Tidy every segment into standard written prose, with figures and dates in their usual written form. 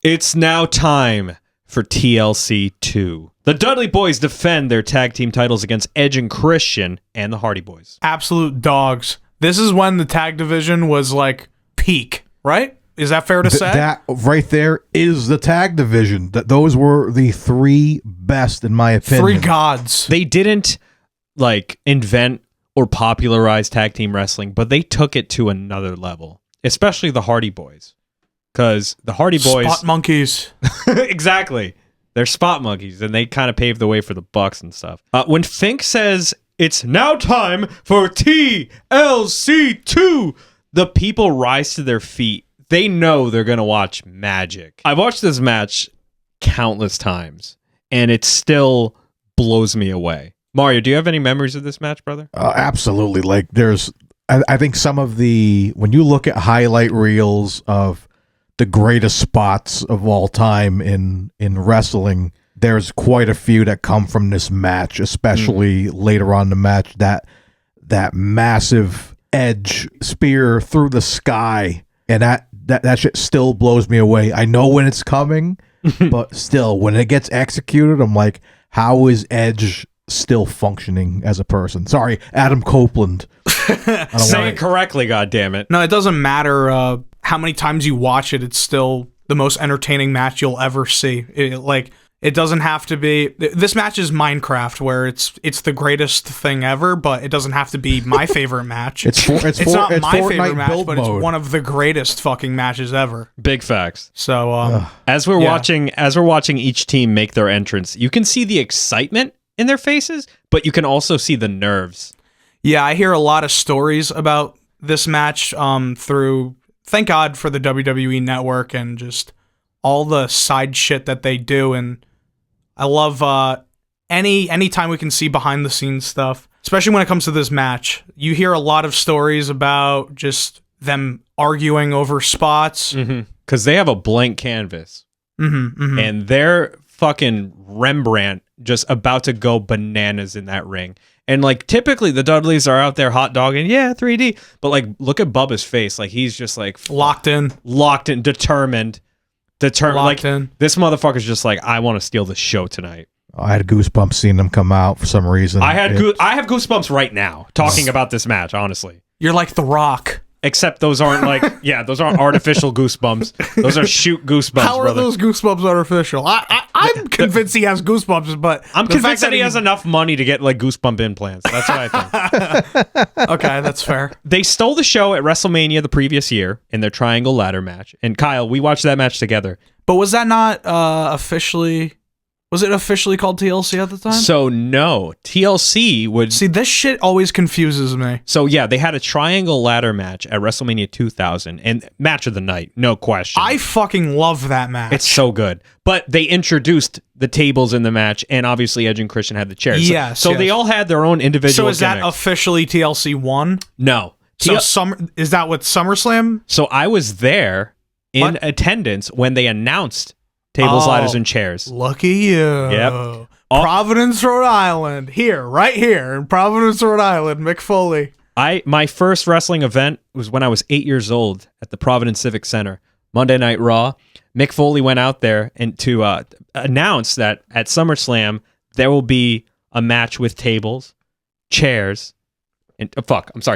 It's now time for TLC 2. The Dudley Boyz defend their tag team titles against Edge and Christian and the Hardy Boys. Absolute dogs. This is when the tag division was like peak, right? Is that fair to say? That right there is the tag division. Those were the three best, in my opinion. Three gods. They didn't like invent or popularize tag team wrestling, but they took it to another level, especially the Hardy Boys. Because the Hardy Boys... Spot monkeys. Exactly. They're spot monkeys, and they kind of paved the way for the Bucks and stuff. When Fink says, it's now time for TLC 2, the people rise to their feet. They know they're going to watch magic. I've watched this match countless times, and it still blows me away. Mario, do you have any memories of this match, brother? Absolutely. Like, I think some of when you look at highlight reels of the greatest spots of all time in wrestling, there's quite a few that come from this match, especially later on in the match. That massive Edge spear through the sky, and that shit still blows me away. I know when it's coming, but still, when it gets executed, I'm like, how is Edge still functioning as a person? Sorry, Adam Copeland. Say it correctly, goddammit. No, it doesn't matter how many times you watch it. It's still the most entertaining match you'll ever see. It doesn't have to be. This match is Minecraft, where it's the greatest thing ever, but it doesn't have to be my favorite match. It's not my Fortnite favorite match, build but mode. it's one of the greatest fucking matches ever. Big facts. So as we're watching each team make their entrance, you can see the excitement in their faces, but you can also see the nerves. Yeah, I hear a lot of stories about this match through, thank God for the WWE Network and just all the side shit that they do. And I love any time we can see behind the scenes stuff, especially when it comes to this match. You hear a lot of stories about just them arguing over spots. Because they have a blank canvas. And they're fucking Rembrandt just about to go bananas in that ring. And like typically the Dudleys are out there hot dogging, 3D. But like look at Bubba's face. Like he's just like locked in, determined. Like this motherfucker's just like, I want to steal the show tonight. I had goosebumps seeing them come out for some reason. I have goosebumps right now talking about this match, honestly. You're like The Rock. Except those aren't those aren't artificial goosebumps. Those are shoot goosebumps. How are those goosebumps artificial? I'm convinced he has goosebumps, but I'm convinced that he has enough money to get like goosebump implants. That's what I think. Okay, that's fair. They stole the show at WrestleMania the previous year in their triangle ladder match. And Kyle, we watched that match together. But was that not officially... Was it officially called TLC at the time? So no, TLC would... See, this shit always confuses me. So yeah, they had a triangle ladder match at WrestleMania 2000 and match of the night, no question. I fucking love that match. It's so good. But they introduced the tables in the match and obviously Edge and Christian had the chairs. Yes. So they all had their own individual So is gimmicks. that officially TLC 1? No. So is that what SummerSlam? So I was there in attendance when they announced tables, ladders, and chairs. Lucky you. Yep. Providence, Rhode Island. Right here in Providence, Rhode Island, Mick Foley. My first wrestling event was when I was 8 years old at the Providence Civic Center. Monday Night Raw. Mick Foley went out there and to announce that at SummerSlam there will be a match with tables, chairs, and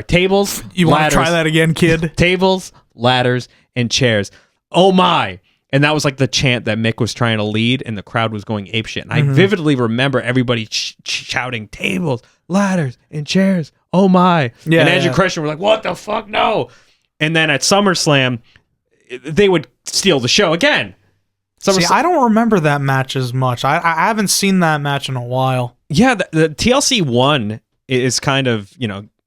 tables. You want to try that again, kid? Tables, ladders, and chairs. Oh my! And that was like the chant that Mick was trying to lead, and the crowd was going apeshit. And I vividly remember everybody shouting, tables, ladders, and chairs. Oh my. Yeah, and Edge and Christian were like, what the fuck? No. And then at SummerSlam, they would steal the show again. See, I don't remember that match as much. I haven't seen that match in a while. Yeah, the TLC 1 is kind of,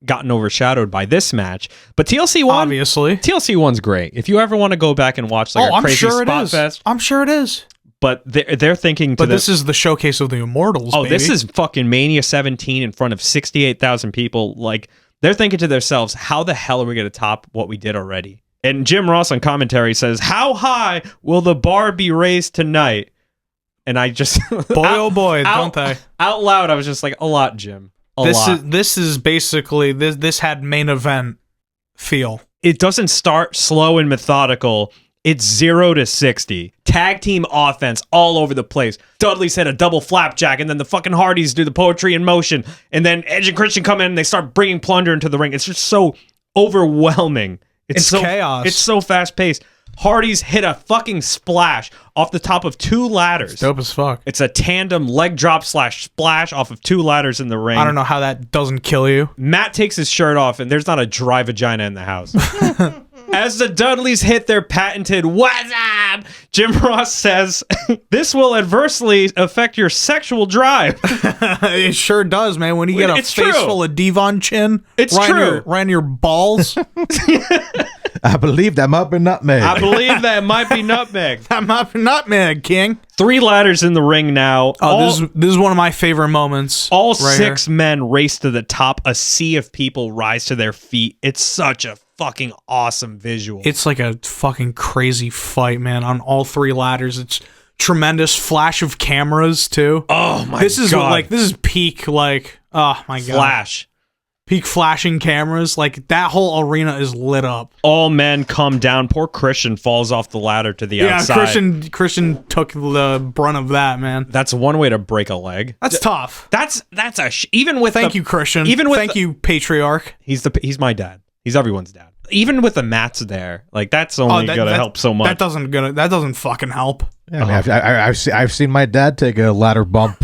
gotten overshadowed by this match, but TLC 1 obviously TLC 1's great. If you ever want to go back and watch a crazy spot fest, I'm sure it is. But they're thinking, this is the showcase of the Immortals. Oh, baby. This is fucking Mania 17 in front of 68,000 people. Like they're thinking to themselves, how the hell are we going to top what we did already? And Jim Ross on commentary says, "How high will the bar be raised tonight?" And I just don't they? Out loud, I was just like, a lot, Jim. This is basically this had main event feel. It doesn't start slow and methodical It's 0-60. Tag team offense all over the place. Dudley's hit a double flapjack, and then the fucking Hardys do the poetry in motion, and then Edge and Christian come in and they start bringing plunder into the ring. It's just so overwhelming. It's so chaos. It's so fast paced. Hardys hit a fucking splash off the top of 2 ladders. It's dope as fuck. It's a tandem leg drop / splash off of 2 ladders in the ring. I don't know how that doesn't kill you. Matt takes his shirt off, and there's not a dry vagina in the house. As the Dudleys hit their patented "What's up?", Jim Ross says, "This will adversely affect your sexual drive." It sure does, man. When you get a It's face true. full of Devon chin, It's right true. right in your balls. I believe that might be nutmeg. I believe that might be nutmeg. I'm not nutmeg, King. 3 ladders in the ring now. Oh, this is one of my favorite moments. All right 6 here. men race to the top. A sea of people rise to their feet. It's such a fucking awesome visual. It's like a fucking crazy fight, man. On all 3 ladders, it's tremendous flash of cameras too. Oh my This is god! this is peak like oh my god. Flash. Peak flashing cameras. Like that whole arena is lit up. All men come down. Poor Christian falls off the ladder to the outside. Christian took the brunt of that, man. That's one way to break a leg. That's tough. That's a even with Thank you, Christian. even with Thank you, patriarch. He's my dad. He's everyone's dad. Even with the mats there, like that's only gonna help so much. That doesn't fucking help. Yeah, I mean, I've seen my dad take a ladder bump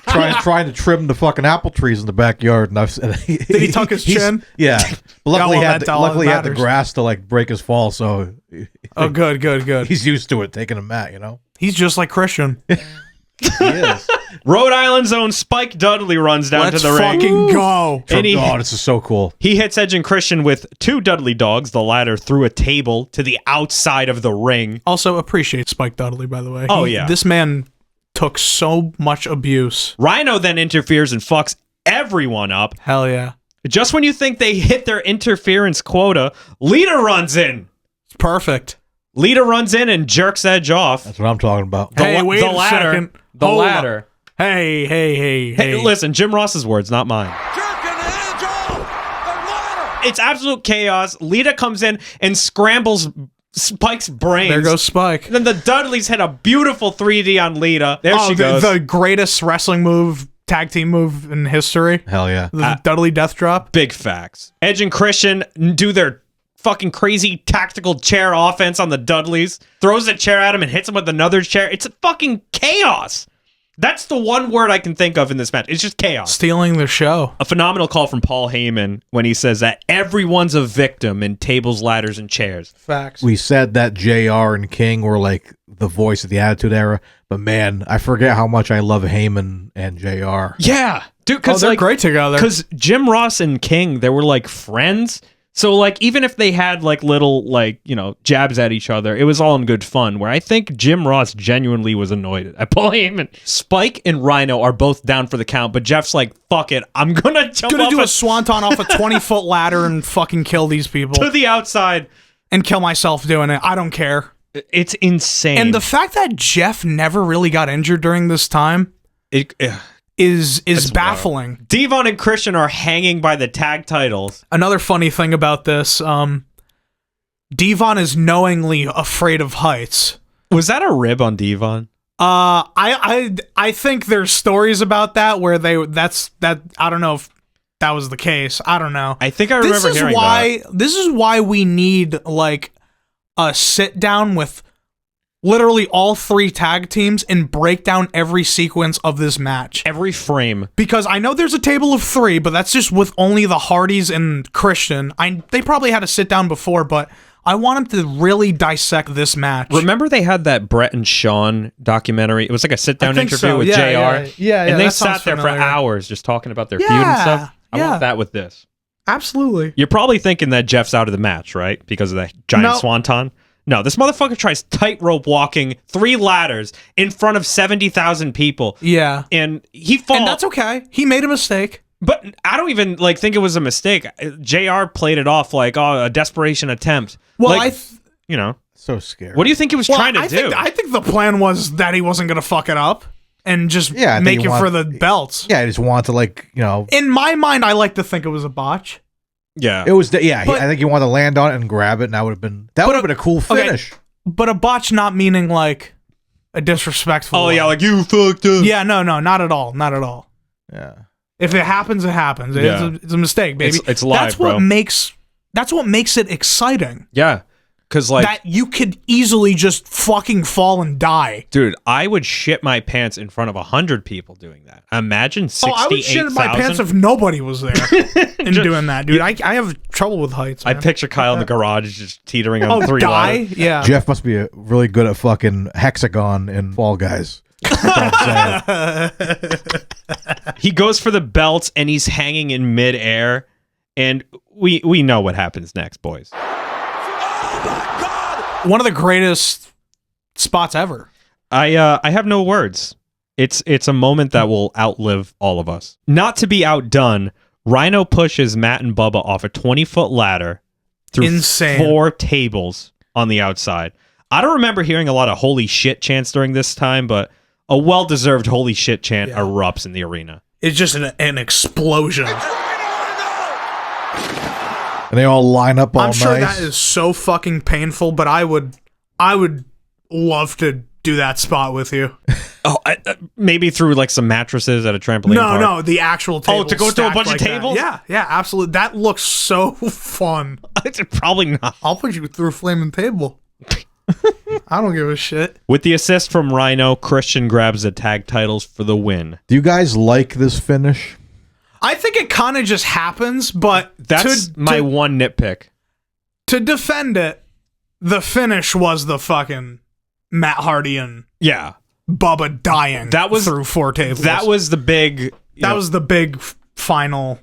trying to trim the fucking apple trees in the backyard, and Did he tuck his chin? Yeah, but luckily Gotta love he that had the matters. grass to like break his fall, so Oh, good. he's used to it taking a mat. You know, He's just like Christian. he is. Rhode Island's own Spike Dudley runs down Let's to the ring. fucking go. And he- Oh, this is so cool. He hits Edge and Christian with 2 Dudley dogs, the ladder through a table to the outside of the ring. Also appreciate Spike Dudley, by the way. Oh, yeah. This man took so much abuse. Rhino then interferes and fucks everyone up. Hell yeah. Just when you think they hit their interference quota, Lita runs in. It's perfect. Lita runs in and jerks Edge off. That's what I'm talking about. Hey, wait the a ladder. second. The Hold ladder. up. Hey. Hey, listen, Jim Ross's words, not mine. Jerking Edge off the ladder. It's absolute chaos. Lita comes in and scrambles Spike's brains. There goes Spike. Then the Dudleys hit a beautiful 3D on Lita. There she goes. The greatest wrestling move, tag team move in history. Hell yeah. The Dudley Death Drop. Big facts. Edge and Christian do their fucking crazy tactical chair offense on the Dudleys. Throws a chair at him and hits him with another chair. It's a fucking chaos. That's the one word I can think of in this match. It's just chaos. Stealing the show. A phenomenal call from Paul Heyman when he says that everyone's a victim in tables, ladders, and chairs. Facts. We said that JR and King were like the voice of the Attitude Era, but man, I forget how much I love Heyman and JR. Yeah. Dude, because they're great together. Because Jim Ross and King, they were like friends. So, like, even if they had, like, little, like, you know, jabs at each other, it was all in good fun, where I think Jim Ross genuinely was annoyed at Paul Heyman. Spike and Rhino are both down for the count, but Jeff's like, fuck it, I'm gonna jump Gonna off do a swanton off a 20-foot ladder and fucking kill these people. to the outside. And kill myself doing it. I don't care. It's insane. And the fact that Jeff never really got injured during this time is baffling. Devon and Christian are hanging by the tag titles. Another funny thing about this, Devon is knowingly afraid of heights. Was that a rib on Devon? I think there's stories about that where I don't know if that was the case. I don't know. I think I remember hearing that. This is why we need like a sit down with literally all 3 tag teams and break down every sequence of this match. Every frame. Because I know there's a table of 3, but that's just with only the Hardys and Christian. They probably had a sit down before, but I want them to really dissect this match. Remember they had that Brett and Sean documentary? It was like a sit-down I think interview so. with Yeah, JR. yeah, and they that sounds sat there familiar. for hours just talking about their feud and stuff. I yeah. want that with this. Absolutely. You're probably thinking that Jeff's out of the match, right? Because of that giant No. swanton. No, this motherfucker tries tightrope walking 3 ladders in front of 70,000 people. Yeah. And he falls. And that's okay. He made a mistake. But I don't even like think it was a mistake. JR played it off like, oh, a desperation attempt. Well, like, you know, So scary. what do you think he was trying to do? I think the plan was that he wasn't going to fuck it up and just Yeah, I think make he it want- for the belts. Yeah, I just want to like, In my mind, I like to think it was a botch. Yeah. It was. I think he wanted to land on it and grab it, and that would have been a cool finish. But a botch not meaning like a disrespectful. Oh yeah, like you fucked up. Yeah, no, not at all, not at all. Yeah. If it happens, it happens. Yeah. It's a mistake, baby. It's live, that's what bro. That's what makes it exciting. Yeah. Because, like, that you could easily just fucking fall and die. Dude, I would shit my pants in front of 100 people doing that. Imagine 68,000. I would shit in my pants if nobody was there and doing that, dude. I have trouble with heights, man. I picture Kyle in the garage just teetering on 3 ladders. Yeah. Jeff must be really good at fucking hexagon in Fall Guys. He goes for the belts and he's hanging in midair, and we know what happens next, boys. One of the greatest spots ever. I have no words. It's a moment that will outlive all of us. Not to be outdone, Rhino pushes Matt and Bubba off a 20-foot ladder through Insane. 4 tables on the outside. I don't remember hearing a lot of holy shit chants during this time, but a well-deserved holy shit chant erupts in the arena. It's just an explosion. And they all line up all I'm sure nice. that is so fucking painful, but I would love to do that spot with you. Oh, maybe through like some mattresses at a trampoline park. No, the actual table. Oh, to go through a bunch of tables? Yeah, absolutely. That looks so fun. It's probably not. I'll put you through a flaming table. I don't give a shit. With the assist from Rhino, Christian grabs the tag titles for the win. Do you guys like this finish? I think it kind of just happens, but that's my one nitpick. To defend it, the finish was the fucking Matt Hardy and Bubba dying through 4 tables. That was the big... That was the big final...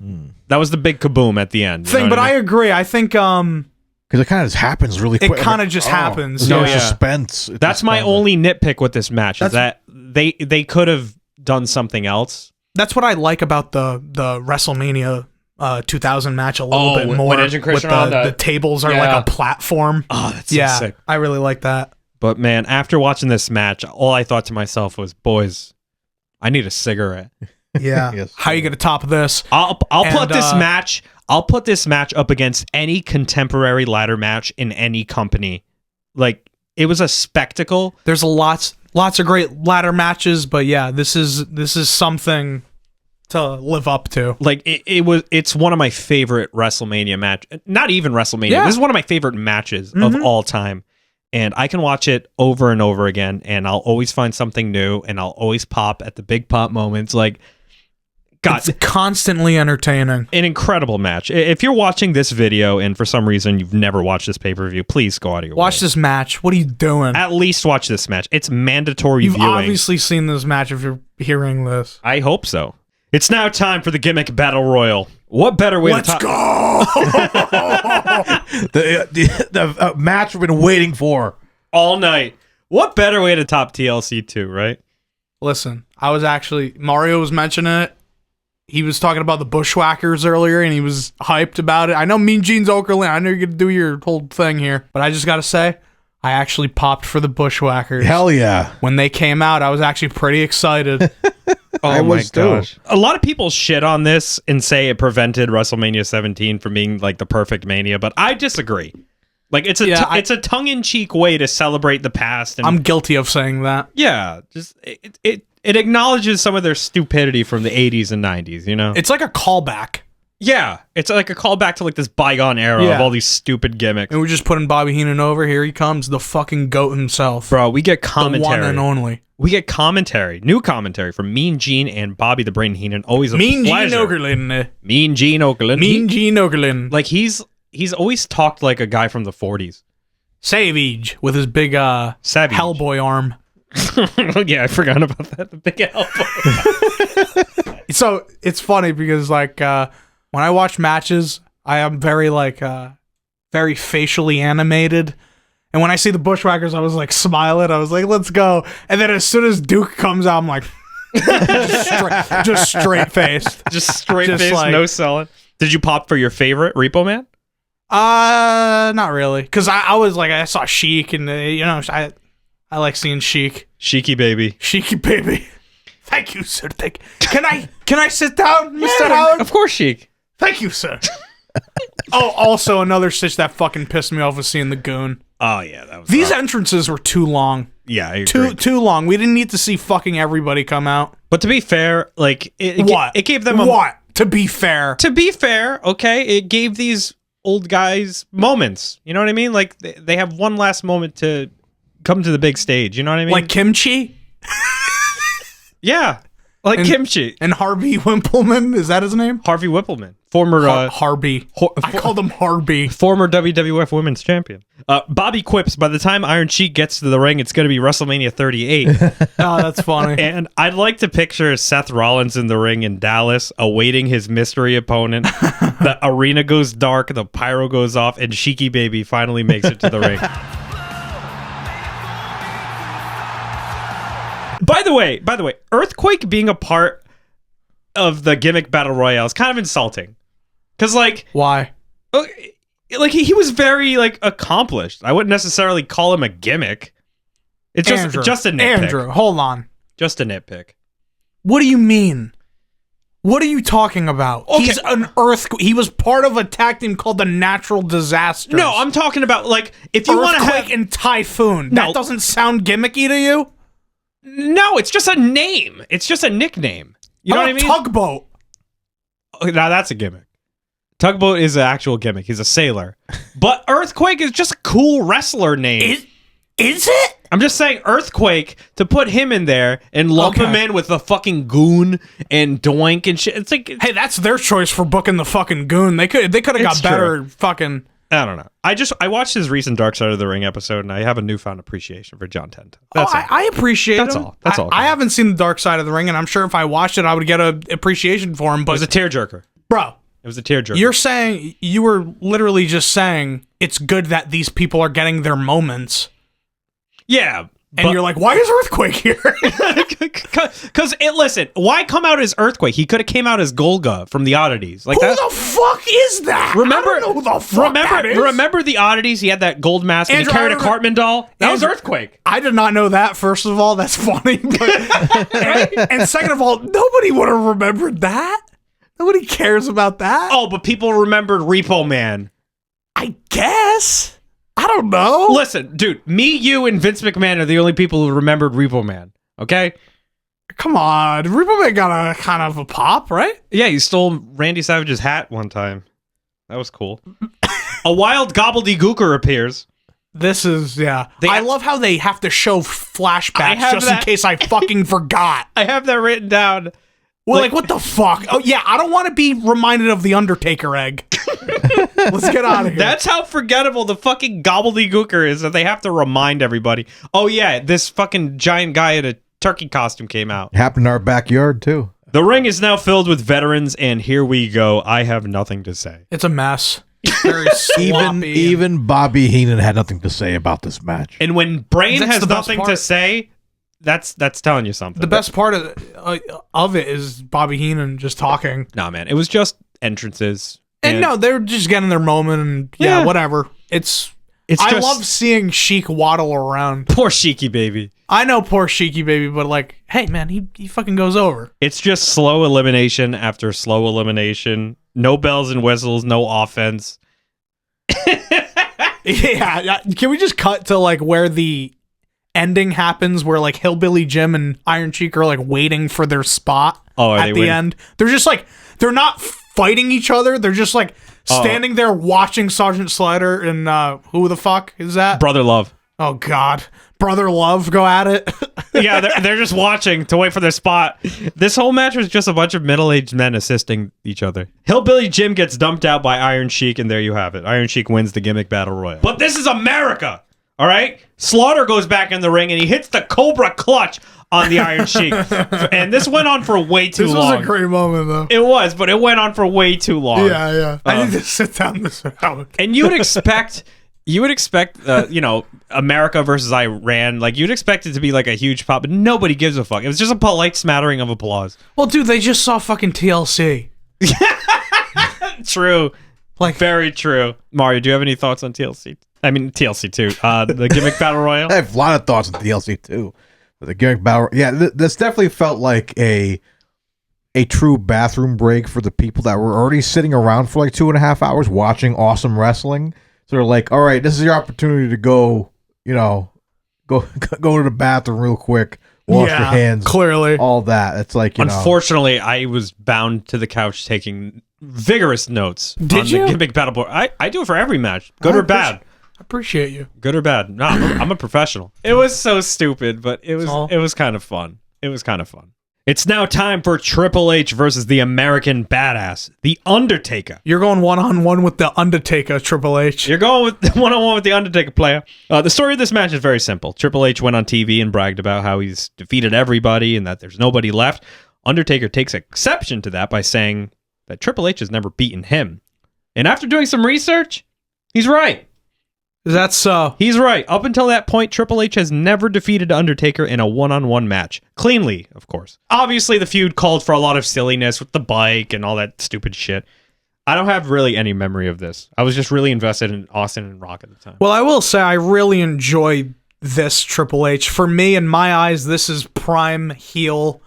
That was the big kaboom at the end. Thing, but I agree. I think... Because it kind of just happens really quick. It kind of just happens. There's no suspense. That's my only nitpick with this match, is that they could have done something else. That's what I like about the WrestleMania 2000 match a little bit more. When Edge and Christian with the tables are like a platform. Oh, that's so sick. I really like that. But man, after watching this match, all I thought to myself was, boys, I need a cigarette. Yeah. Yes. How are you gonna top this? I'll put this match. I'll put this match up against any contemporary ladder match in any company. Like, it was a spectacle. There's lots of great ladder matches, but yeah, this is something to live up to. Like, it's one of my favorite WrestleMania match. Not even WrestleMania. Yeah. This is one of my favorite matches of all time. And I can watch it over and over again, and I'll always find something new, and I'll always pop at the big pop moments. Like, God, it's constantly entertaining. An incredible match. If you're watching this video and for some reason you've never watched this pay-per-view, please go out of your way. Watch this match. What are you doing? At least watch this match. It's mandatory You've viewing. obviously seen this match if you're hearing this. I hope so. It's now time for the Gimmick Battle Royal. What better way to top... go! the match we've been waiting for all night. What better way to top TLC 2, right? Listen, Mario was mentioning it. He was talking about the Bushwhackers earlier, and he was hyped about it. I know Mean Gene's Okerlund. I know you're going to do your whole thing here. But I just got to say, I actually popped for the Bushwhackers. Hell yeah. When they came out, I was actually pretty excited. Oh my gosh. A lot of people shit on this and say it prevented WrestleMania 17 from being like the perfect Mania, but I disagree. Like, it's a tongue-in-cheek way to celebrate the past. And I'm guilty of saying that. Yeah, just it acknowledges some of their stupidity from the 80s and 90s, you know? It's like a callback. Yeah, it's like a callback to like this bygone era of all these stupid gimmicks. And we're just putting Bobby Heenan over. Here he comes, the fucking GOAT himself. Bro, we get commentary. The one and only. We get new commentary from Mean Gene and Bobby the Brain Heenan. Always a Mean pleasure. Gene Okerlund. Mean Gene Okerlund. Mean Gene Okerlund. Like, he's always talked like a guy from the 40s. Savage with his big Hellboy arm. Yeah, I forgot about that. The big Hellboy. So it's funny because like when I watch matches, I am very very facially animated. And when I see the Bushwhackers, I was like smiling. I was like, let's go. And then as soon as Duke comes out, I'm like, just straight faced. Just straight faced, like, no selling. Did you pop for your favorite Repo Man? Not really. Because I was like, I saw Sheik and, I like seeing Sheik. Sheiky baby. Sheiky baby. Thank you, sir. Can I sit down, Mr. Howard? Of course, Sheik. Thank you, sir. Oh, also another stitch that fucking pissed me off was seeing the goon. Oh yeah, that was These entrances were too long. Yeah, I agree. Too long. We didn't need to see fucking everybody come out. But to be fair, like it gave them To be fair. To be fair, okay, it gave these old guys moments. You know what I mean? Like they have one last moment to come to the big stage. You know what I mean? Like Kimchi? Yeah. Like Kimchi. And Harvey Wippleman, is that his name? Harvey Wippleman. Former Harvey. I called him Harvey. Former WWF Women's Champion. Bobby quips, by the time Iron Sheik gets to the ring, it's going to be WrestleMania 38. Oh, that's funny. And I'd like to picture Seth Rollins in the ring in Dallas, awaiting his mystery opponent. The arena goes dark, the pyro goes off, and Sheiky Baby finally makes it to the ring. By the way, Earthquake being a part of the Gimmick Battle Royale is kind of insulting. Because, like... Why? Like, he was very, like, accomplished. I wouldn't necessarily call him a gimmick. It's just a nitpick. Andrew, hold on. Just a nitpick. What do you mean? What are you talking about? Okay. He's an earthquake. He was part of a tag team called the Natural Disasters. No, I'm talking about, like, if you want to have... Earthquake and Typhoon. No. That doesn't sound gimmicky to you? No, it's just a name. It's just a nickname. You know what I mean? Tugboat. Oh, now that's a gimmick. Tugboat is an actual gimmick. He's a sailor. But Earthquake is just a cool wrestler name. Is it? I'm just saying Earthquake, to put him in there and lump him in with the fucking Goon and Doink and shit. It's like... Hey, that's their choice for booking the fucking Goon. They could have got better fucking... I don't know. I watched his recent Dark Side of the Ring episode, and I have a newfound appreciation for John Tenta. That's all. I appreciate him. That's all. I haven't seen the Dark Side of the Ring, and I'm sure if I watched it, I would get an appreciation for him. But it was a tearjerker. Bro. It was a tearjerker. You're saying... You were literally just saying it's good that these people are getting their moments. Yeah. And you're like, why is Earthquake here? Because, listen, why come out as Earthquake? He could have came out as Golga from the Oddities. Like who the fuck is that? Remember, I don't know who the fuck that is. Remember the Oddities? He had that gold mask and he carried a Cartman doll? That was Earthquake. I did not know that, first of all. That's funny. But, and second of all, nobody would have remembered that. Nobody cares about that. Oh, but people remembered Repo Man. I guess. I don't know. Listen, dude, me, you, and Vince McMahon are the only people who remembered Repo Man, okay? Come on. Repo Man got a kind of a pop, right? Yeah, he stole Randy Savage's hat one time. That was cool. A wild gobbledygooker appears. This is, yeah. I love how they have to show flashbacks just in case I fucking forgot. I have that written down. Well, like, what the fuck? Oh, yeah, I don't want to be reminded of the Undertaker egg. Let's get out of here. That's how forgettable the fucking gobbledygooker is, that they have to remind everybody. Oh, yeah, this fucking giant guy in a turkey costume came out. It happened in our backyard, too. The ring is now filled with veterans, and here we go. I have nothing to say. It's a mess. Very sloppy. Even Bobby Heenan had nothing to say about this match. And when Brain has nothing to say... That's telling you something. The best part of it is Bobby Heenan just talking. Nah, man, it was just entrances. And no, they're just getting their moment, and yeah, whatever. I love seeing Sheik waddle around. Poor Sheiky Baby. I know, poor Sheiky Baby, but like, hey man, he fucking goes over. It's just slow elimination after slow elimination. No bells and whistles, no offense. Yeah, can we just cut to like where the ending happens, where like Hillbilly Jim and Iron Sheik are like waiting for their spot at the end? They're just like, they're not fighting each other. They're just like standing there watching Sergeant Slaughter and who the fuck is that? Brother Love. Oh God, Brother Love go at it. Yeah, they're just watching to wait for their spot. This whole match was just a bunch of middle-aged men assisting each other. Hillbilly Jim gets dumped out by Iron Sheik, and there you have it. Iron Sheik wins the Gimmick Battle Royal. But this is America. All right, Slaughter goes back in the ring and he hits the Cobra Clutch on the Iron Sheik, and this went on for way too long. This was a great moment, though. It was, but it went on for way too long. Yeah. I need to sit down this out. And you would expect, America versus Iran, like you'd expect it to be like a huge pop, but nobody gives a fuck. It was just a polite smattering of applause. Well, dude, they just saw fucking TLC. True, like very true. Mario, do you have any thoughts on TLC? I mean, TLC too. The Gimmick Battle Royal. I have a lot of thoughts on TLC too. But the Gimmick Battle, this definitely felt like a a true bathroom break for the people that were already sitting around for like 2.5 hours watching awesome wrestling. So they're like, all right, this is your opportunity to go, go to the bathroom real quick, wash your hands, clearly, all that. It's like, unfortunately, I was bound to the couch taking vigorous notes. Did you? The Gimmick battle board. I do it for every match, good or bad. I appreciate you. Good or bad. No, I'm a professional. It was so stupid, but it was kind of fun. It was kind of fun. It's now time for Triple H versus the American Badass, The Undertaker. You're going one-on-one with The Undertaker, Triple H. You're going with one-on-one with The Undertaker, player. The story of this match is very simple. Triple H went on TV and bragged about how he's defeated everybody and that there's nobody left. Undertaker takes exception to that by saying that Triple H has never beaten him. And after doing some research, he's right. That's so. He's right. Up until that point, Triple H has never defeated Undertaker in a one-on-one match. Cleanly, of course. Obviously, the feud called for a lot of silliness with the bike and all that stupid shit. I don't have really any memory of this. I was just really invested in Austin and Rock at the time. Well, I will say I really enjoy this Triple H. For me, in my eyes, this is prime heel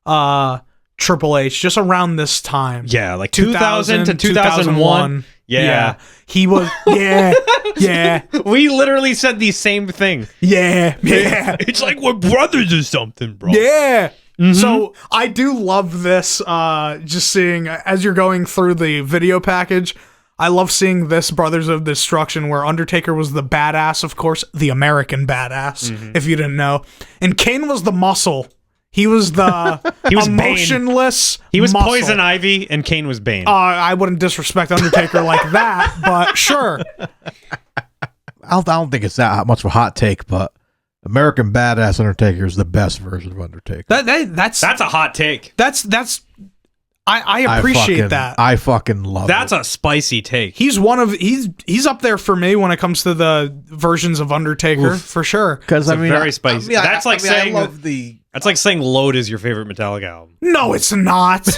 Triple H, just around this time. Yeah, like 2000 to 2001. Yeah. He was, yeah. We literally said the same thing. Yeah. It's like we're brothers or something, bro. Yeah. Mm-hmm. So I do love this, just seeing, as you're going through the video package, I love seeing this Brothers of Destruction where Undertaker was the badass, of course, the American badass, if you didn't know. And Kane was the muscle. He was the emotionless Bane. He was muscle. Poison Ivy, and Kane was Bane. I wouldn't disrespect Undertaker like that, but sure. I don't think it's that much of a hot take, but American Badass Undertaker is the best version of Undertaker. That's a hot take. I appreciate that. I fucking love it. That's a spicy take. He's he's up there for me when it comes to the versions of Undertaker, for sure. Because very spicy. That's like saying I love the. That's like saying Load is your favorite Metallica album. No, it's not.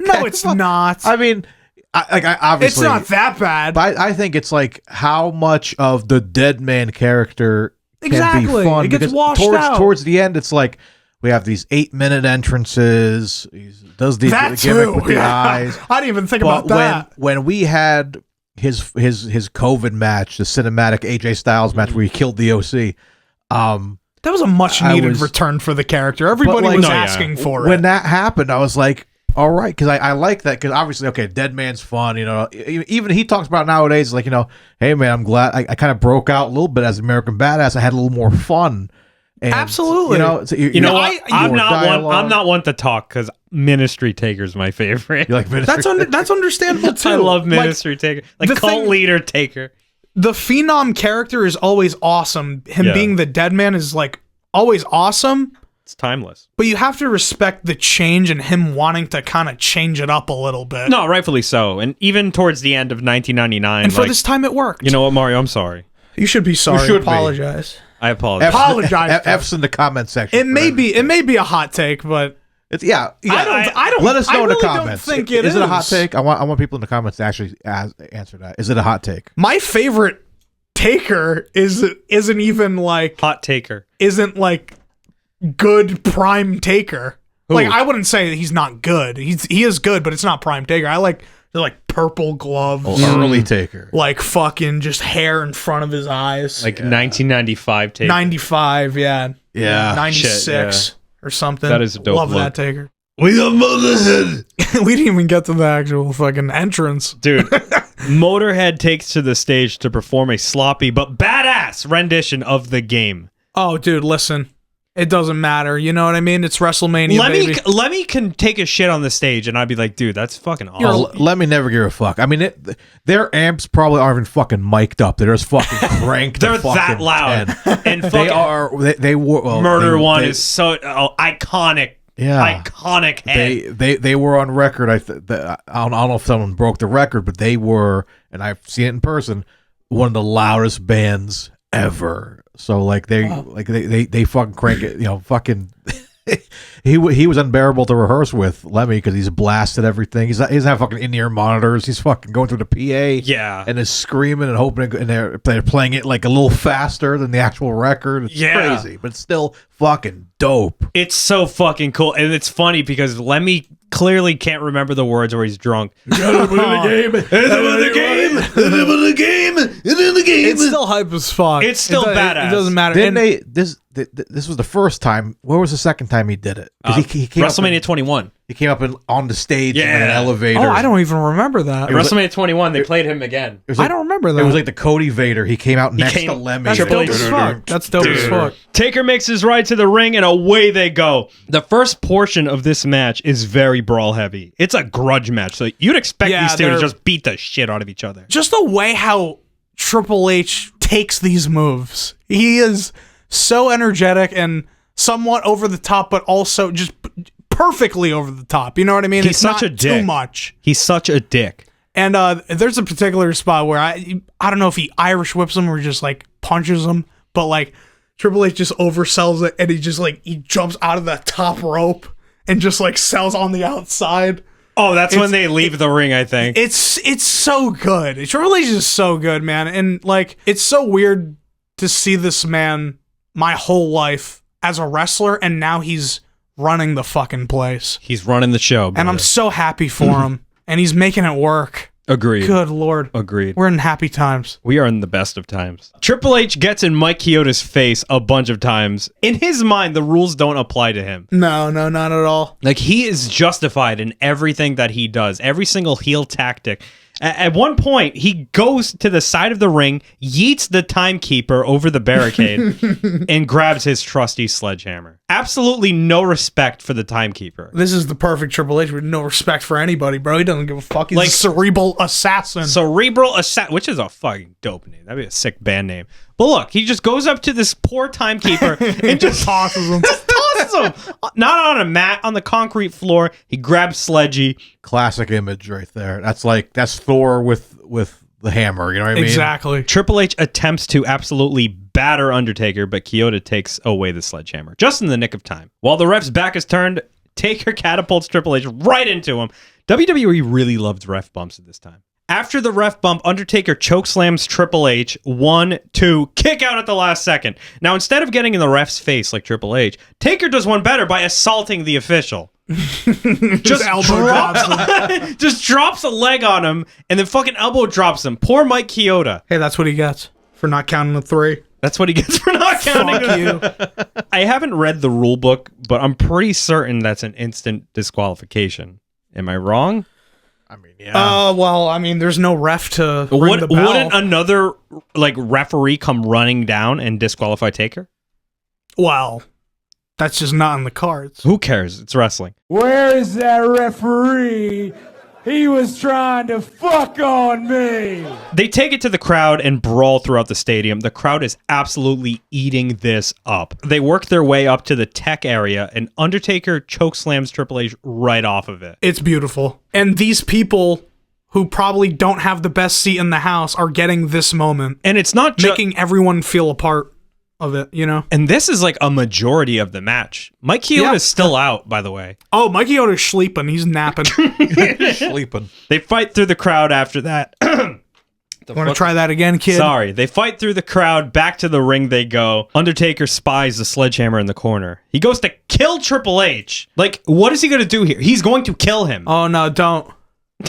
No, it's not. I mean, I obviously it's not that bad. But I think it's like how much of the dead man character can be fun. It gets washed out. Towards the end, it's like we have these 8-minute entrances. He does the gimmick with the eyes. I didn't even think about that. When we had his COVID match, the cinematic AJ Styles match where he killed the OC. That was a much needed return for the character. Everybody was asking for it. When that happened, I was like, all right, because I like that, because obviously, okay, dead man's fun, even he talks about nowadays, like, hey man, I'm glad I kind of broke out a little bit as American Badass. I had a little more fun. And, absolutely. You know what? I'm not one to talk because Ministry Taker's my favorite. You like Ministry? That's understandable too. I love Ministry Taker, like cult leader Taker. The Phenom character is always awesome. Him being the dead man is like always awesome. It's timeless. But you have to respect the change and him wanting to kind of change it up a little bit. No, rightfully so. And even towards the end of 1999. And for this time it worked. You know what, Mario? I'm sorry. You should be sorry. You should apologize. I apologize. F's in the comment section. It may be a hot take, but it's I don't. Let us know in the really comments. Don't think is it a hot take? I want people in the comments to actually answer that. Is it a hot take? My favorite Taker isn't even like hot Taker. Isn't like good prime Taker. Who? Like I wouldn't say that he's not good. He is good, but it's not prime Taker. I like purple gloves. Early Taker. Like fucking just hair in front of his eyes. Like 1995 Taker. 95, yeah. Yeah. 96 or something. That is a dope Love look. that Taker. We got Motorhead. We didn't even get to the actual fucking entrance. Dude, Motorhead takes to the stage to perform a sloppy but badass rendition of the game. Oh, dude, listen. It doesn't matter. You know what I mean? It's WrestleMania, baby. Lemmy can take a shit on the stage, and I'd be like, dude, that's fucking awesome. Lemmy never give a fuck. I mean, their amps probably aren't even fucking mic'd up. They're just fucking cranked. They're that loud. And they are. They were. Well, Murder One is so iconic. Yeah, iconic head. They were on record. I don't know if someone broke the record, but they were, and I've seen it in person, one of the loudest bands ever. So like they fucking crank it, fucking. he was unbearable to rehearse with, Lemmy, because he's blasted everything. He doesn't have fucking in-ear monitors. He's fucking going through the PA, and is screaming and hoping, and they're playing it like a little faster than the actual record. It's crazy, but it's still fucking dope. It's so fucking cool, and it's funny because Lemmy clearly can't remember the words or he's drunk. It's still hype as fuck. It's still badass. It doesn't matter. Didn't they? This was the first time. Where was the second time he did it? 'Cause he came WrestleMania 21. He came up on the stage in Yeah. an elevator. Oh, I don't even remember that. At WrestleMania 21, they played him again. It was like, I don't remember that. It was like the Cody Vader. He came out next came- to Lemmy. That's Triple dope H. as fuck. That's dope as fuck. Taker makes his ride to the ring, and away they go. The first portion of this match is very brawl heavy. It's a grudge match, so you'd expect Yeah, these two to they're- just beat the shit out of each other. Just the way how Triple H takes these moves. He is so energetic and somewhat over the top, but also just perfectly over the top. You know what I mean? He's It's such not a dick. too much. He's such a dick. And there's a particular spot where I don't know if he Irish whips him or just like punches him, but like Triple H just oversells it and he just like he jumps out of the top rope and just like sells on the outside. Oh, that's when they leave the ring, I think. It's so good. Triple H is so good, man. And like it's so weird to see this man my whole life as a wrestler and now he's running the fucking place. He's running the show, brother. And I'm so happy for him. And he's making it work. Agreed. Good Lord. Agreed. We're in happy times. We are in the best of times. Triple H gets in Mike Chioda's face a bunch of times. In his mind, the rules don't apply to him. No, not at all. Like, he is justified in everything that he does, every single heel tactic. At one point, he goes to the side of the ring, yeets the timekeeper over the barricade, and grabs his trusty sledgehammer. Absolutely no respect for the timekeeper. This is the perfect Triple H with no respect for anybody, bro. He doesn't give a fuck. He's Like- a cerebral assassin. Cerebral Assassin, which is a fucking dope name. That'd be a sick band name. But look, he just goes up to this poor timekeeper and just tosses him. tosses him. Not on a mat, on the concrete floor. He grabs Sledgy. Classic image right there. That's Thor with the hammer. You know what I mean? Exactly. Triple H attempts to absolutely batter Undertaker, but Chioda takes away the sledgehammer just in the nick of time. While the ref's back is turned, Taker catapults Triple H right into him. WWE really loved ref bumps at this time. After the ref bump, Undertaker chokeslams Triple H. 1, 2, kick out at the last second. Now, instead of getting in the ref's face like Triple H, Taker does one better by assaulting the official. Just elbow drops him. Just drops a leg on him and then fucking elbow drops him. Poor Mike Chioda. Hey, that's what he gets for not counting the 3. That's what he gets for not counting. Fuck you. I haven't read the rule book, but I'm pretty certain that's an instant disqualification. Am I wrong? I mean, yeah. Well, I mean, there's no ref to ring the bell. Wouldn't another referee come running down and disqualify Taker? Well, that's just not in the cards. Who cares? It's wrestling. Where is that referee? He was trying to fuck on me. They take it to the crowd and brawl throughout the stadium. The crowd is absolutely eating this up. They work their way up to the tech area, and Undertaker chokeslams Triple H right off of it. It's beautiful. And these people who probably don't have the best seat in the house are getting this moment, And it's not just... making everyone feel a part of it, you know? And this is like a majority of the match. Mike Chioda Yeah. is still out, by the way. Oh, Mikey Chioda's sleeping. He's napping. Sleeping. They fight through the crowd after that. Want to try that again, kid? Sorry. They fight through the crowd. Back to the ring they go. Undertaker spies the sledgehammer in the corner. He goes to kill Triple H. Like, what is he going to do here? He's going to kill him. Oh, no, don't.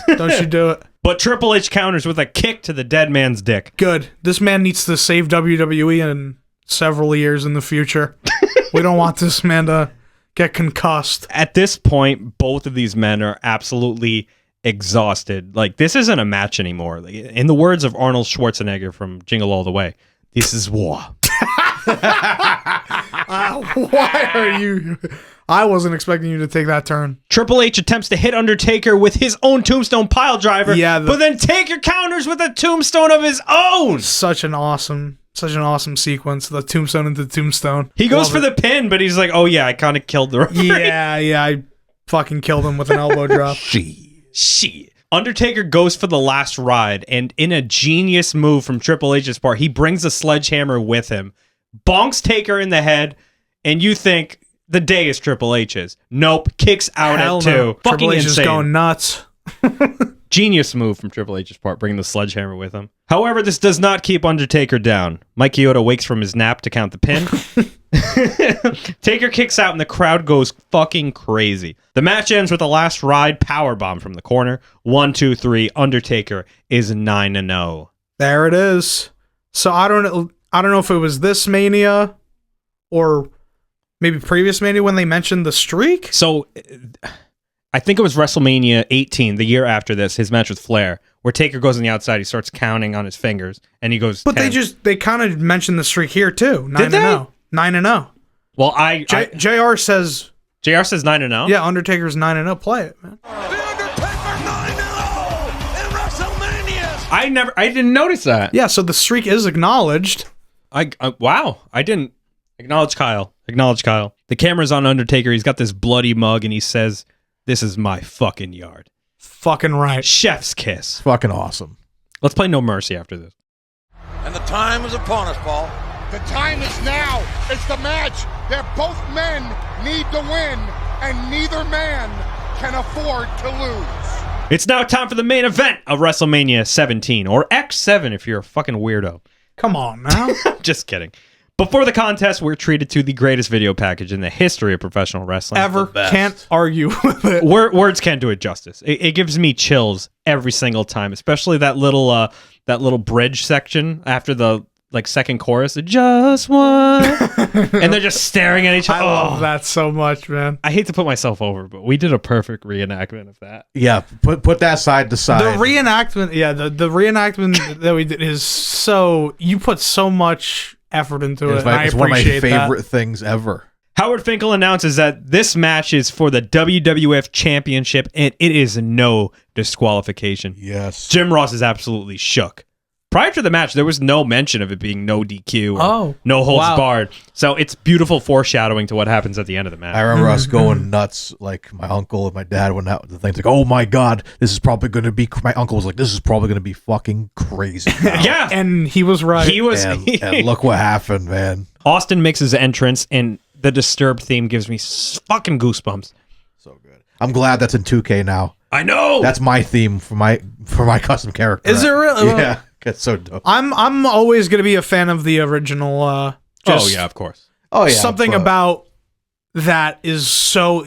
Don't you do it. But Triple H counters with a kick to the dead man's dick. Good. This man needs to save WWE in several years in the future. We don't want this man to get concussed. At this point, both of these men are absolutely exhausted. Like, this isn't a match anymore. Like, in the words of Arnold Schwarzenegger from Jingle All the Way, this is war. Why are you... I wasn't expecting you to take that turn. Triple H attempts to hit Undertaker with his own tombstone pile driver, Yeah, but then Taker counters with a tombstone of his own. Such an awesome sequence. The tombstone into tombstone. He goes Love for it. the pin, but he's like, oh yeah, I kind of killed the referee. Yeah, I fucking killed him with an elbow drop. Shit. Undertaker goes for the last ride, and in a genius move from Triple H's part, he brings a sledgehammer with him, bonks Taker in the head, and you think the day is Triple H's. Nope, kicks out Hell at no. 2. Fucking Triple H insane. is going nuts. Genius move from Triple H's part, bringing the sledgehammer with him. However, this does not keep Undertaker down. Mike Chioda wakes from his nap to count the pin. Taker kicks out and the crowd goes fucking crazy. The match ends with a last ride powerbomb from the corner. 1, 2, 3. Undertaker is 9-0. There it is. So I don't know if it was this Mania or maybe previous Mania when they mentioned the streak. So I think it was WrestleMania 18, the year after this, his match with Flair, where Taker goes on the outside, he starts counting on his fingers, and he goes. But 10. they kind of mentioned the streak here too. 9-0. 9-0. Well, JR says. JR says 9-0. Yeah, Undertaker's 9-0. Play it, man. The Undertaker 9-0 in WrestleMania. I didn't notice that. Yeah, so the streak is acknowledged. Wow, I didn't acknowledge Kyle. The camera's on Undertaker. He's got this bloody mug, and he says, "This is my fucking yard." Fucking right. Chef's kiss. Fucking awesome. Let's play No Mercy after this. And the time is upon us, Paul. The time is now. It's the match that both men need to win, and neither man can afford to lose. It's now time for the main event of WrestleMania 17, or X-Seven if you're a fucking weirdo. Come on now. Just kidding. Before the contest, we're treated to the greatest video package in the history of professional wrestling. Ever. Can't argue with it. Words can't do it justice. It gives me chills every single time, especially that little bridge section after the second chorus. Just one, and they're just staring at each other. I love that so much, man. I hate to put myself over, but we did a perfect reenactment of that. Yeah, put that side to side. The reenactment, the reenactment that we did is so. You put so much effort into it. It's one of my favorite things ever. Howard Finkel announces that this match is for the WWF Championship, and it is no disqualification. Yes. Jim Ross is absolutely shook. Prior to the match, there was no mention of it being no DQ or no holds barred. So it's beautiful foreshadowing to what happens at the end of the match. I remember us going nuts, like my uncle and my dad went out with the things like, oh my God, this is probably going to be, my uncle was like, this is probably going to be fucking crazy now. Yeah. And he was right. He was. And look what happened, man. Austin makes his entrance, and the Disturbed theme gives me fucking goosebumps. So good. I'm glad that's in 2K now. I know. That's my theme for my custom character. Is it really? Yeah. That's so dope. I'm always gonna be a fan of the original. Oh yeah, of course. Oh yeah. Something about that is so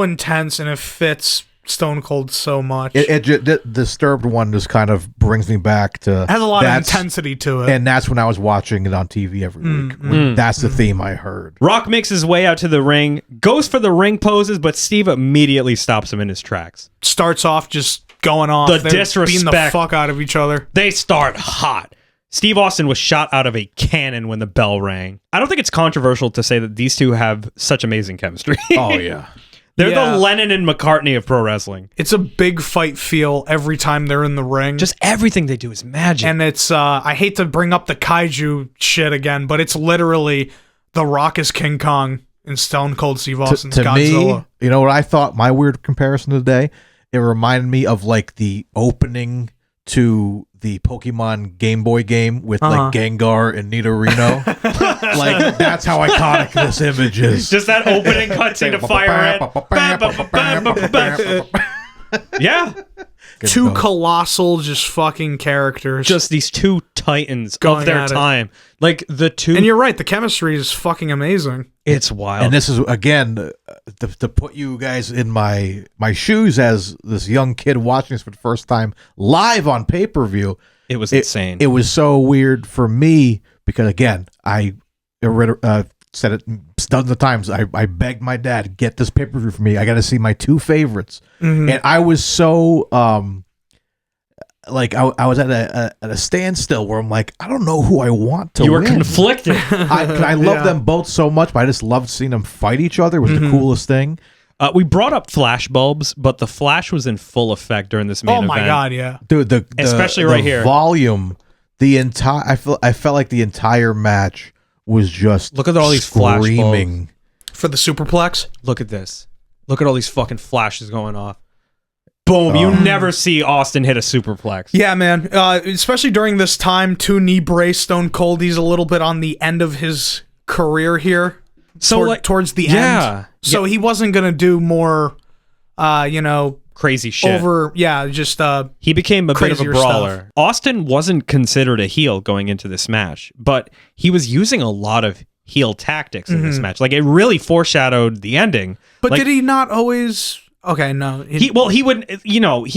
intense and it fits Stone Cold so much. The Disturbed one just kind of brings me back to. It has a lot of intensity to it, and that's when I was watching it on TV every week. That's the theme I heard. Rock makes his way out to the ring, goes for the ring poses, but Steve immediately stops him in his tracks. Starts off just going off. The They're disrespect. beating the fuck out of each other. They start hot. Steve Austin was shot out of a cannon when the bell rang. I don't think it's controversial to say that these two have such amazing chemistry. Oh yeah. They're the Lennon and McCartney of pro wrestling. It's a big fight feel every time they're in the ring. Just everything they do is magic. And it's, I hate to bring up the kaiju shit again, but it's literally The Rock is King Kong and Stone Cold Steve Austin's to Godzilla. Me, you know what I thought? My weird comparison today, it reminded me of like the opening to the Pokemon Game Boy game with like Gengar and Nidorino. Like that's how iconic this image is. Just that opening cutscene to Fire Red. Yeah. Two colossal just fucking characters. Just these two titans Going of their at it. time. Like the two. And you're right, the chemistry is fucking amazing. It's wild. And this is again to put you guys in my shoes as this young kid watching this for the first time live on pay-per-view. It was insane. It was so weird for me because again, I said it dozens of times. I begged my dad, get this pay-per-view for me. I got to see my two favorites. And I was so like I was at a standstill where I'm like, I don't know who I want to You were win. conflicted. I love them both so much, but I just loved seeing them fight each other. It was the coolest thing. We brought up flash bulbs, but the flash was in full effect during this main event. Oh my god, yeah. Dude, Especially right here. Volume, I felt like the entire match was just Look at all these flash screaming. For the superplex? Look at this. Look at all these fucking flashes going off. Boom. You never see Austin hit a superplex. Yeah, man. Especially during this time, 2 knee brace Stone Cold. He's a little bit on the end of his career here. So towards the end. So he wasn't going to do more, crazy shit. He became a bit of a crazier brawler. stuff. Austin wasn't considered a heel going into this match, but he was using a lot of heel tactics in this match. Like, it really foreshadowed the ending. But like, did he not always? Okay, no. He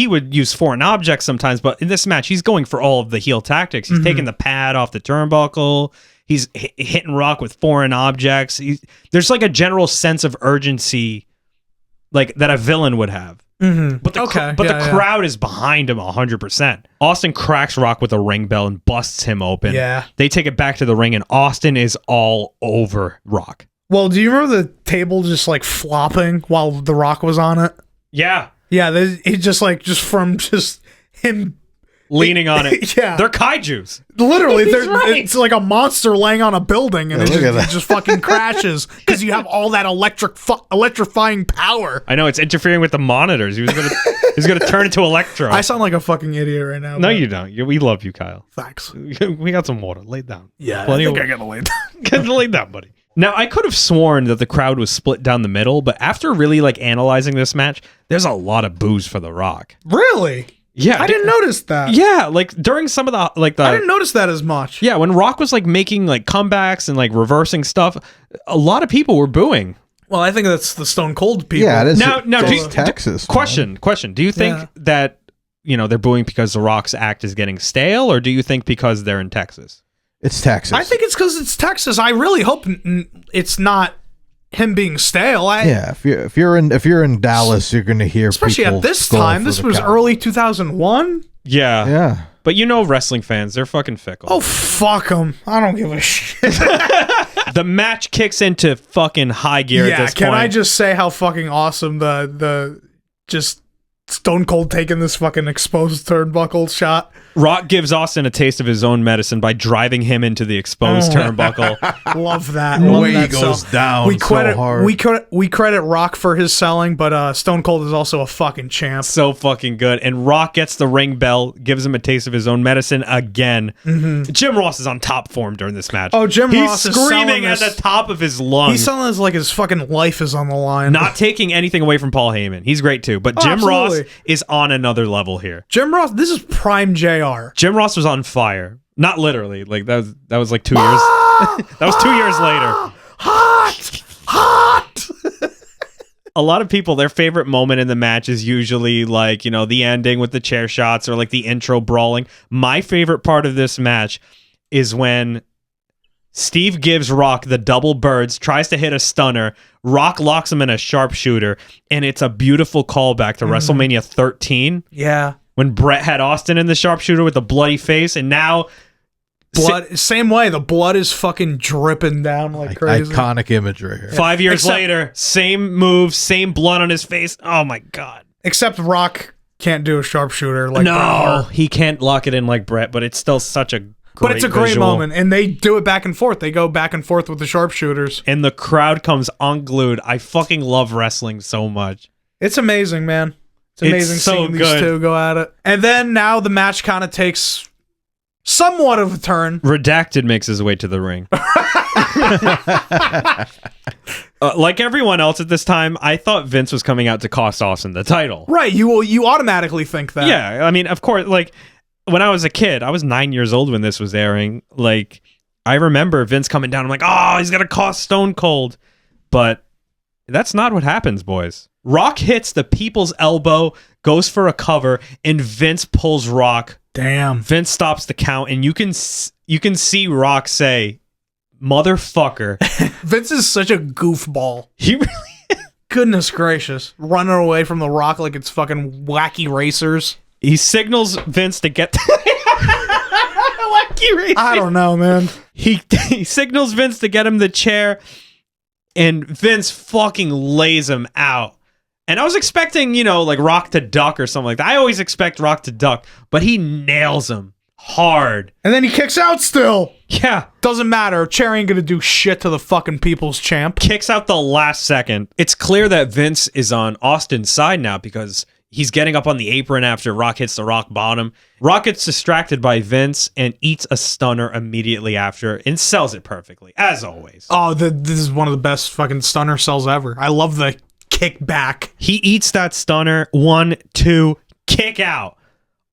would use foreign objects sometimes, but in this match, he's going for all of the heel tactics. He's taking the pad off the turnbuckle. He's hitting Rock with foreign objects. There's like a general sense of urgency, like that a villain would have. But the crowd is behind him 100%. Austin cracks Rock with a ring bell and busts him open. Yeah. They take it back to the ring, and Austin is all over Rock. Well, do you remember the table just like flopping while The Rock was on it? Yeah. Yeah, it just from him leaning on it. Yeah. They're kaijus. Literally, Right. it's like a monster laying on a building, and it just fucking crashes because you have all that electrifying power. I know, it's interfering with the monitors. He's gonna turn into Electro. I sound like a fucking idiot right now. No, you don't. We love you, Kyle. Thanks. We got some water. Lay down. Yeah, Plenty I think of- I gotta lay down. Get laid down, buddy. Now, I could have sworn that the crowd was split down the middle, but after really like analyzing this match, there's a lot of boos for The Rock. Really? Yeah, I didn't notice that. Yeah, like during some of the I didn't notice that as much. Yeah, when Rock was like making like comebacks and like reversing stuff, a lot of people were booing. Well, I think that's the Stone Cold people. Yeah, it is. Now, Texas. Question. Do you think that they're booing because The Rock's act is getting stale, or do you think because they're in Texas? It's Texas. I think it's because it's Texas. I really hope it's not him being stale. If you're in Dallas, you're going to hear especially people at this going time. for This the was count. early 2001. Yeah. Yeah. But wrestling fans, they're fucking fickle. Oh, fuck them. I don't give a shit. The match kicks into fucking high gear at this point. Can I just say how fucking awesome the just Stone Cold taking this fucking exposed turnbuckle shot? Rock gives Austin a taste of his own medicine by driving him into the exposed turnbuckle. Love that. The Love way he that. goes So, down we credit, so hard. We credit Rock for his selling, but Stone Cold is also a fucking champ. So fucking good. And Rock gets the ring bell, gives him a taste of his own medicine again. Jim Ross is on top form during this match. Oh, Jim He's Ross is selling screaming at this- the top of his lungs. He's selling this like his fucking life is on the line. Not taking anything away from Paul Heyman. He's great too. But Jim Ross absolutely. is on another level here. Jim Ross, this is prime JR. Jim Ross was on fire. Not literally. Like that was like 2 years. That was 2 years later. Hot! A lot of people, their favorite moment in the match is usually like, the ending with the chair shots or like the intro brawling. My favorite part of this match is when Steve gives Rock the double birds, tries to hit a stunner. Rock locks him in a sharpshooter, and it's a beautiful callback to WrestleMania 13 Yeah. when Brett had Austin in the sharpshooter with a bloody face, and now Blood, same way. The blood is fucking dripping down like crazy. Iconic imagery here. 5 years Except- later, same move, same blood on his face. Oh my God. Except Rock can't do a sharpshooter like Bret No, Hart. he can't lock it in like Brett, but it's still such a great But it's a great visual. moment, and they do it back and forth. They go back and forth with the sharpshooters. And the crowd comes unglued. I fucking love wrestling so much. It's amazing, man. It's amazing so seeing these good. two go at it. And then now the match kind of takes somewhat of a turn. Redacted makes his way to the ring. Like everyone else at this time, I thought Vince was coming out to cost Austin the title. Right, you automatically think that. Yeah, I mean, of course, like when I was a kid, I was 9 years old when this was airing. Like, I remember Vince coming down. I'm like, oh, he's gonna cost Stone Cold, but that's not what happens, boys. Rock hits the people's elbow, goes for a cover, and Vince pulls Rock. Damn. Vince stops the count, and you can see Rock say, "Motherfucker." Vince is such a goofball. He really. Goodness gracious. Running away from the Rock like it's fucking wacky racers. He signals Vince to get. Wacky racers. I don't know, man. He signals Vince to get him the chair, and Vince fucking lays him out. And I was expecting, like Rock to duck or something like that. I always expect Rock to duck, but he nails him hard. And then he kicks out still. Yeah. Doesn't matter. Chair ain't gonna do shit to the fucking people's champ. Kicks out the last second. It's clear that Vince is on Austin's side now because he's getting up on the apron after Rock hits the rock bottom. Rock gets distracted by Vince and eats a stunner immediately after and sells it perfectly, as always. Oh, this is one of the best fucking stunner sells ever. I love the kick back. He eats that stunner. 1, 2, kick out.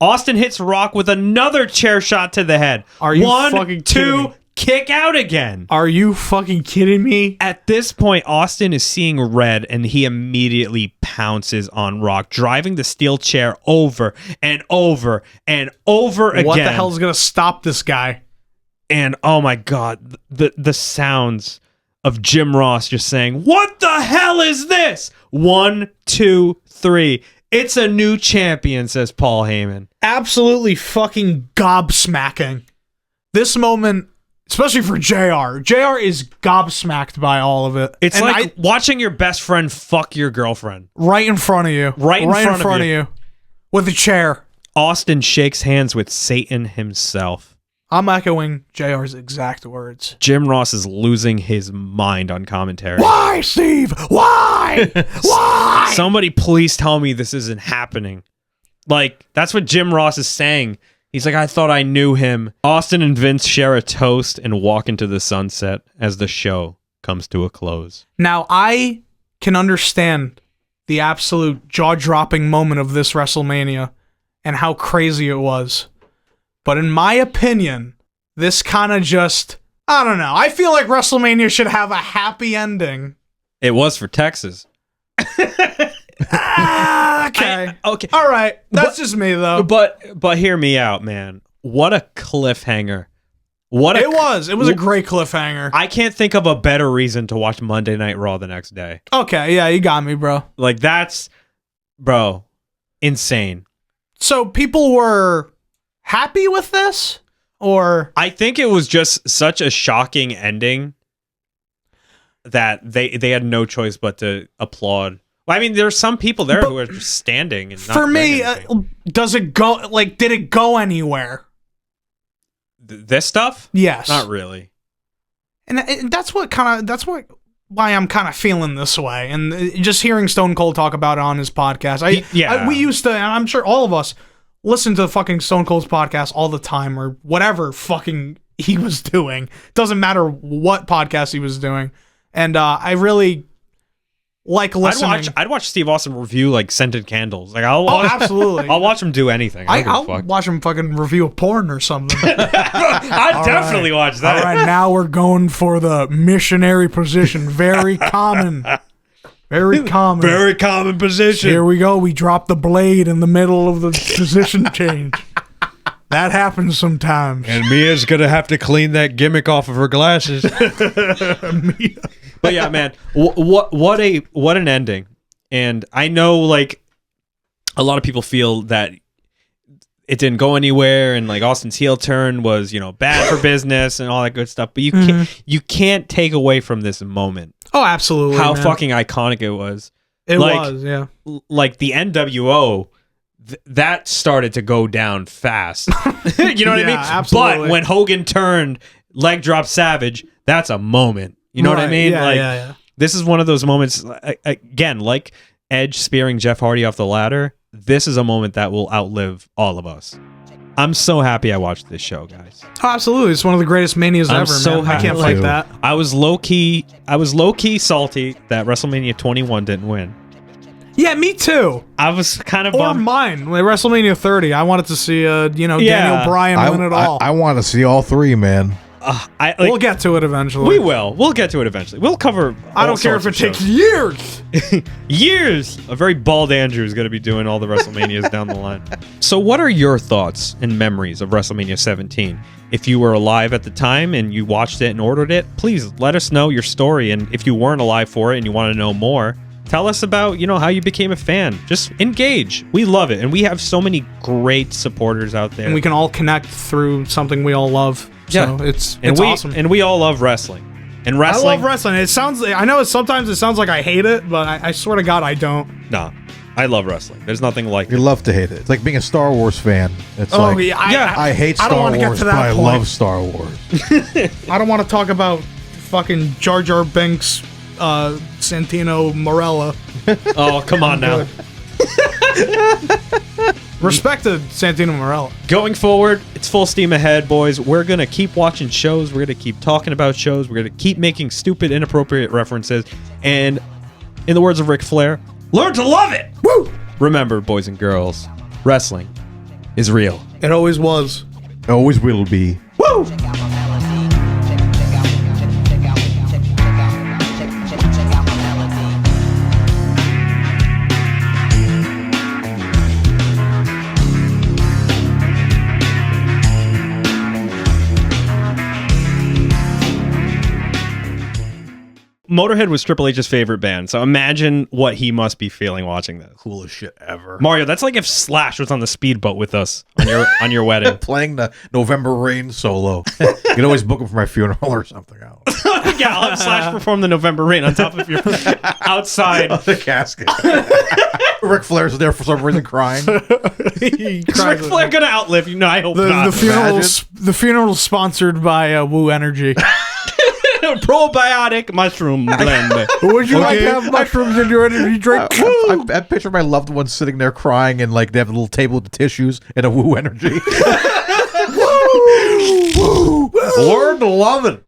Austin hits Rock with another chair shot to the head. Are you 1, fucking 2, kidding me? kick out again. Are you fucking kidding me? At this point, Austin is seeing red, and he immediately pounces on Rock, driving the steel chair over and over and over again. What the hell is going to stop this guy? And oh my God, the sounds of Jim Ross just saying, "What the hell is this?" 1, 2, 3. It's a new champion, says Paul Heyman. Absolutely fucking gobsmacking. This moment, especially for JR. JR is gobsmacked by all of it. It's like watching your best friend fuck your girlfriend. Right in front of you. Right in front of you. With a chair. Austin shakes hands with Satan himself. I'm echoing JR's exact words. Jim Ross is losing his mind on commentary. Why, Steve? Why? Why? Somebody please tell me this isn't happening. Like, that's what Jim Ross is saying. He's like, I thought I knew him. Austin and Vince share a toast and walk into the sunset as the show comes to a close. Now, I can understand the absolute jaw-dropping moment of this WrestleMania and how crazy it was. But in my opinion, this kind of just, I don't know. I feel like WrestleMania should have a happy ending. It was for Texas. Okay. Okay. All right. That's just me, though. But hear me out, man. What a cliffhanger. It was a great cliffhanger. I can't think of a better reason to watch Monday Night Raw the next day. Okay, yeah, you got me, bro. Like, that's, bro, insane. So people were happy with this? Or I think it was just such a shocking ending that they had no choice but to applaud. Well, I mean, there's some people there who are just standing and not for me, anything. does it go, like, did it go anywhere? This stuff? Yes. Not really. And that's why I'm kind of feeling this way. And just hearing Stone Cold talk about it on his podcast. We used to, and I'm sure all of us listen to fucking Stone Cold's podcast all the time, or whatever fucking he was doing. Doesn't matter what podcast he was doing. And I really like listening. I'd watch Steve Austin review like scented candles. Like absolutely. I'll watch him do anything. I'll watch him fucking review a porn or something. I'd definitely watch that. All right, now we're going for the missionary position. Very common. Very common. Very common position. Here we go. We drop the blade in the middle of the position change. That happens sometimes. And Mia's going to have to clean that gimmick off of her glasses. But yeah, man, what an ending. And I know, like, a lot of people feel that it didn't go anywhere, and like Austin's heel turn was, bad for business and all that good stuff. But you can't take away from this moment. Oh, absolutely. How fucking iconic it was. It was, yeah. Like the NWO, that started to go down fast. You know what I mean? Absolutely. But when Hogan turned, leg drop Savage, that's a moment. You know what I mean? Yeah, This is one of those moments, again, like Edge spearing Jeff Hardy off the ladder. This is a moment that will outlive all of us. I'm so happy I watched this show, guys. Oh, absolutely. It's one of the greatest Manias ever, so man. I can't fight that. I was low-key salty that WrestleMania 21 didn't win. Yeah, me too. I was kind of Or bummed. mine. Like WrestleMania 30, I wanted to see, Daniel Bryan win it all. I want to see all three, man. We'll get to it eventually. We will. We'll get to it eventually. We'll cover. I don't care if it takes years. Years. A very bald Andrew is going to be doing all the WrestleManias down the line. So, what are your thoughts and memories of WrestleMania 17? If you were alive at the time and you watched it and ordered it, please let us know your story. And if you weren't alive for it and you want to know more, tell us about, how you became a fan. Just engage. We love it. And we have so many great supporters out there. And we can all connect through something we all love. So it's awesome. And we all love wrestling. And wrestling. I love wrestling. I know sometimes it sounds like I hate it, but I swear to God I don't. No. I love wrestling. There's nothing like You it. love to hate it. It's like being a Star Wars fan. It's I hate Star Wars, but I love Star Wars. I don't want to talk about fucking Jar Jar Binks, Santino Marella. Oh, come on now. Respect to Santino Marella. Going forward, it's full steam ahead, boys. We're going to keep watching shows. We're going to keep talking about shows. We're going to keep making stupid, inappropriate references. And In the words of Ric Flair, learn to love it. Woo! Remember, boys and girls, wrestling is real. It always was. Always will be. Woo! Motorhead was Triple H's favorite band, so imagine what he must be feeling watching this. Coolest shit ever. Mario, that's like if Slash was on the speedboat with us on your wedding. Playing the November Rain solo. You can always book him for my funeral or something. I don't know. Yeah, I'll have Slash perform the November Rain on top of your outside. The casket. Ric Flair's there for some reason crying. Is Ric Flair gonna outlive you? No, I hope not. The funeral's sponsored by Woo Energy. Probiotic mushroom blend. Would you like to have mushrooms in your energy drink? I picture my loved ones sitting there crying and like they have a little table with the tissues and a Woo Energy. Woo! Woo! Learn to love it.